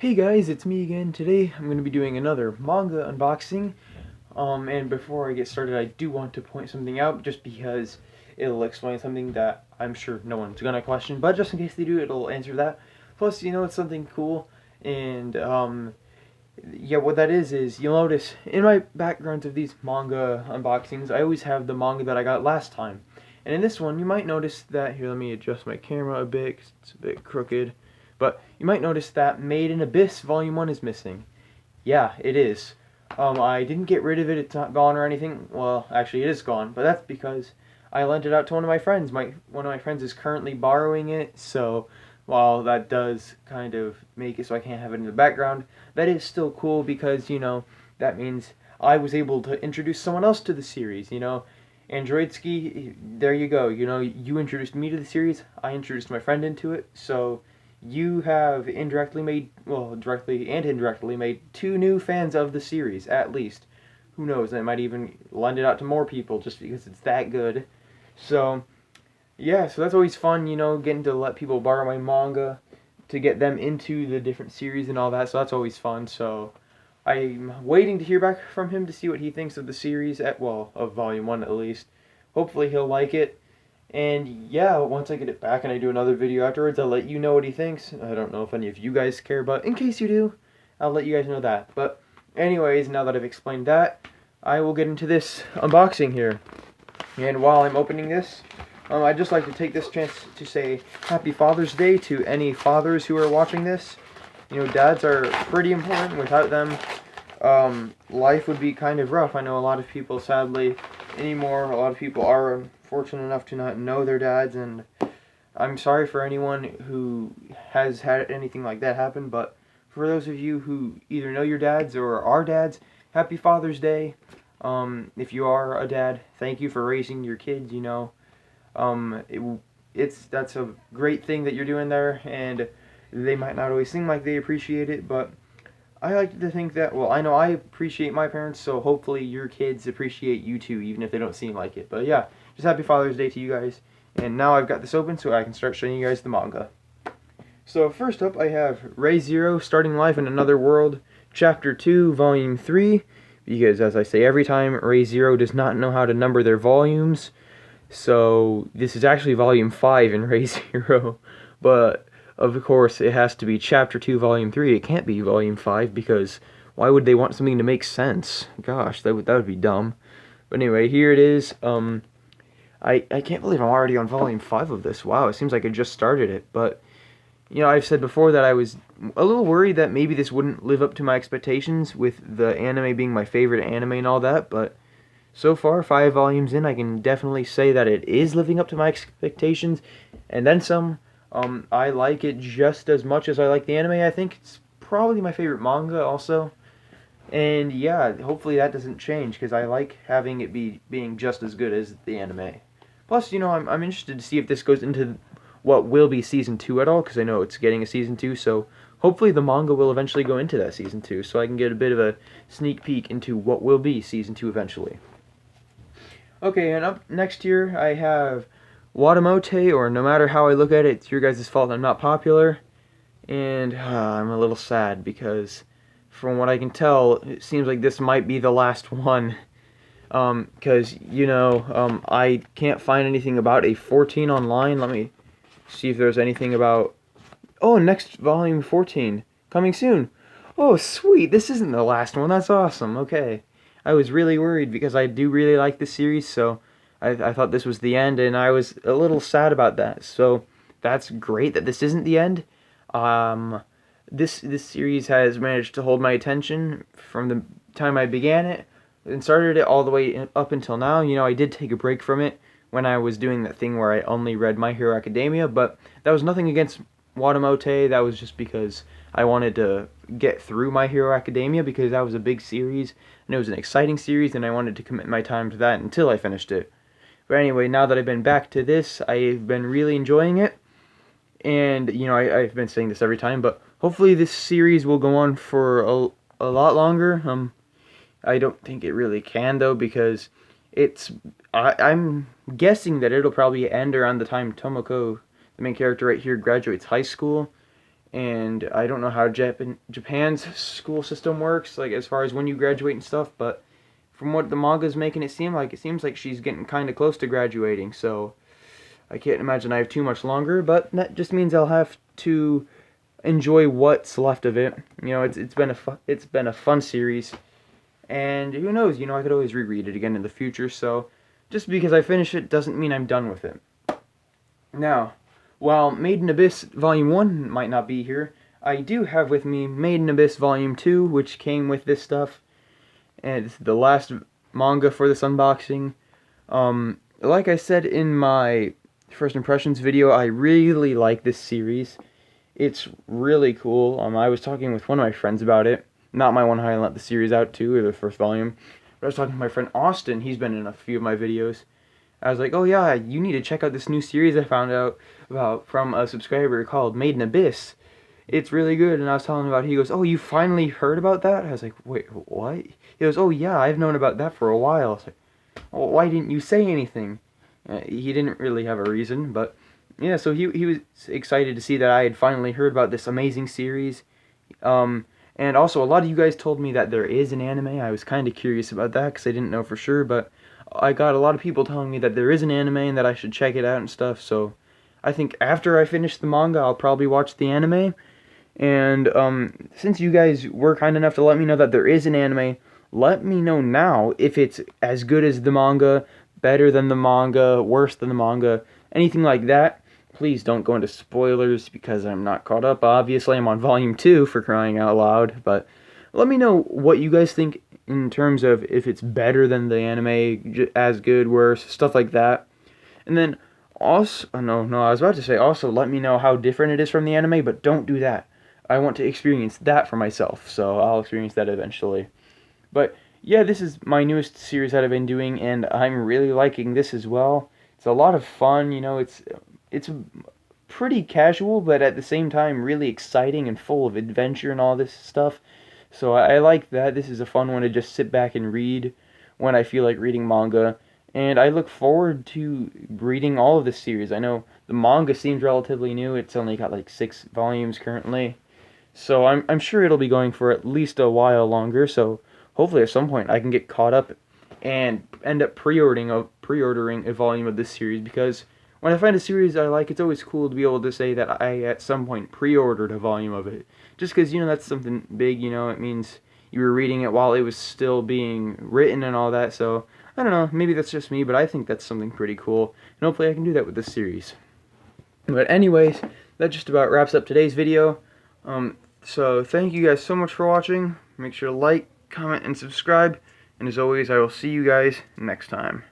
Hey guys, it's me again. Today I'm going to be doing another manga unboxing. And before I get started, I do want to point something out just because it'll explain something that I'm sure no one's going to question, but just in case they do, it'll answer that. Plus, it's something cool. And yeah, what that is you'll notice in my backgrounds of these manga unboxings, I always have the manga that I got last time. And in this one, you might notice that, here, let me adjust my camera a bit 'cause it's a bit crooked. But you might notice that Made in Abyss Volume 1 is missing. Yeah, it is. I didn't get rid of it, it's not gone or anything. Well, actually it is gone, but that's because I lent it out to one of my friends. One of my friends is currently borrowing it, so while that does kind of make it so I can't have it in the background, that is still cool because, that means I was able to introduce someone else to the series. Androidski, there you go. You introduced me to the series, I introduced my friend into it, so you have indirectly made, well, directly and indirectly made two new fans of the series, at least. Who knows, I might even lend it out to more people just because it's that good. So, yeah, so that's always fun, getting to let people borrow my manga to get them into the different series and all that, so that's always fun. So, I'm waiting to hear back from him to see what he thinks of the series, of Volume 1 at least. Hopefully he'll like it. And yeah, once I get it back and I do another video afterwards, I'll let you know what he thinks. I don't know if any of you guys care, but in case you do, I'll let you guys know that. But anyways, now that I've explained that, I will get into this unboxing here. And while I'm opening this, I'd just like to take this chance to say Happy Father's Day to any fathers who are watching this. Dads are pretty important. Without them, life would be kind of rough. I know a lot of people, sadly, anymore, a lot of people are fortunate enough to not know their dads, and I'm sorry for anyone who has had anything like that happen, but for those of you who either know your dads or are dads, Happy Father's Day. If you are a dad, thank you for raising your kids, that's a great thing that you're doing there, and they might not always seem like they appreciate it, but I like to think that, well, I know I appreciate my parents, so hopefully your kids appreciate you too, even if they don't seem like it. But yeah, just Happy Father's Day to you guys. And now I've got this open so I can start showing you guys the manga. So first up I have Re:Zero Starting Life in Another World, Chapter 2, Volume 3, because as I say every time, Re:Zero does not know how to number their volumes. So this is actually Volume 5 in Re:Zero, but of course it has to be Chapter 2, Volume 3. It can't be Volume 5 because why would they want something to make sense? Gosh, that would be dumb. But anyway, here it is. I can't believe I'm already on Volume 5 of this. Wow, it seems like I just started it. But, I've said before that I was a little worried that maybe this wouldn't live up to my expectations with the anime being my favorite anime and all that, but so far, 5 volumes in, I can definitely say that it is living up to my expectations, and then some. I like it just as much as I like the anime. I think it's probably my favorite manga also. And yeah, hopefully that doesn't change, because I like having it being just as good as the anime. Plus, I'm interested to see if this goes into what will be Season 2 at all, because I know it's getting a Season 2, so hopefully the manga will eventually go into that Season 2, so I can get a bit of a sneak peek into what will be Season 2 eventually. Okay, and up next here I have Watamote, or No Matter How I Look at It, it's your guys' fault I'm not popular. And I'm a little sad because from what I can tell, it seems like this might be the last one. Because, I can't find anything about a 14 online. Let me see if there's anything about... Oh, next volume 14, coming soon. Oh, sweet, this isn't the last one, that's awesome, okay. I was really worried because I do really like this series, so I thought this was the end, and I was a little sad about that. So that's great that this isn't the end. This series has managed to hold my attention from the time I began it and started it all the way up until now. I did take a break from it when I was doing that thing where I only read My Hero Academia, but that was nothing against Watamote. That was just because I wanted to get through My Hero Academia because that was a big series and it was an exciting series, and I wanted to commit my time to that until I finished it. But anyway, now that I've been back to this, I've been really enjoying it. And, I've been saying this every time, but hopefully this series will go on for a lot longer. I don't think it really can, though, because I'm guessing that it'll probably end around the time Tomoko, the main character right here, graduates high school. and I don't know how Japan's school system works, like as far as when you graduate and stuff, but from what the manga's making it seems like she's getting kind of close to graduating, so I can't imagine I have too much longer, but that just means I'll have to enjoy what's left of it. You know, it's been a fun series, and who knows, you know, I could always reread it again in the future, so just because I finish it doesn't mean I'm done with it. Now, while Made in Abyss Volume 1 might not be here, I do have with me Made in Abyss Volume 2, which came with this stuff, and it's the last manga for this unboxing. Like I said in my first impressions video, I really like this series. It's really cool. I was talking with one of my friends about it. Not my one I lent the series out to, or the first volume. But I was talking to my friend Austin. He's been in a few of my videos. I was like, oh yeah, you need to check out this new series I found out about from a subscriber called Made in Abyss. It's really good. And I was telling him about it. He goes, oh, you finally heard about that? I was like, wait, what? He goes, oh yeah, I've known about that for a while. I was like, well, why didn't you say anything? He didn't really have a reason, but yeah, so he was excited to see that I had finally heard about this amazing series. And also, a lot of you guys told me that there is an anime. I was kind of curious about that because I didn't know for sure, but I got a lot of people telling me that there is an anime and that I should check it out and stuff, so I think after I finish the manga, I'll probably watch the anime. And since you guys were kind enough to let me know that there is an anime, let me know now if it's as good as the manga, better than the manga, worse than the manga, anything like that. Please don't go into spoilers because I'm not caught up. Obviously, I'm on volume 2 for crying out loud, but let me know what you guys think in terms of if it's better than the anime, as good, worse, stuff like that. And then also, I was about to say also let me know how different it is from the anime, but don't do that. I want to experience that for myself, so I'll experience that eventually. But yeah, this is my newest series that I've been doing, and I'm really liking this as well. It's a lot of fun, you know, it's pretty casual, but at the same time really exciting and full of adventure and all this stuff. So I like that. This is a fun one to just sit back and read when I feel like reading manga. And I look forward to reading all of this series. I know the manga seems relatively new. It's only got like 6 volumes currently. So I'm sure it'll be going for at least a while longer. So hopefully at some point I can get caught up and end up pre-ordering a volume of this series, because when I find a series I like, it's always cool to be able to say that I at some point pre-ordered a volume of it. Just because, you know, that's something big, you know, it means you were reading it while it was still being written and all that, so I don't know, maybe that's just me, but I think that's something pretty cool, and hopefully I can do that with this series. But anyways, that just about wraps up today's video. So thank you guys so much for watching. Make sure to like, comment, and subscribe, and as always, I will see you guys next time.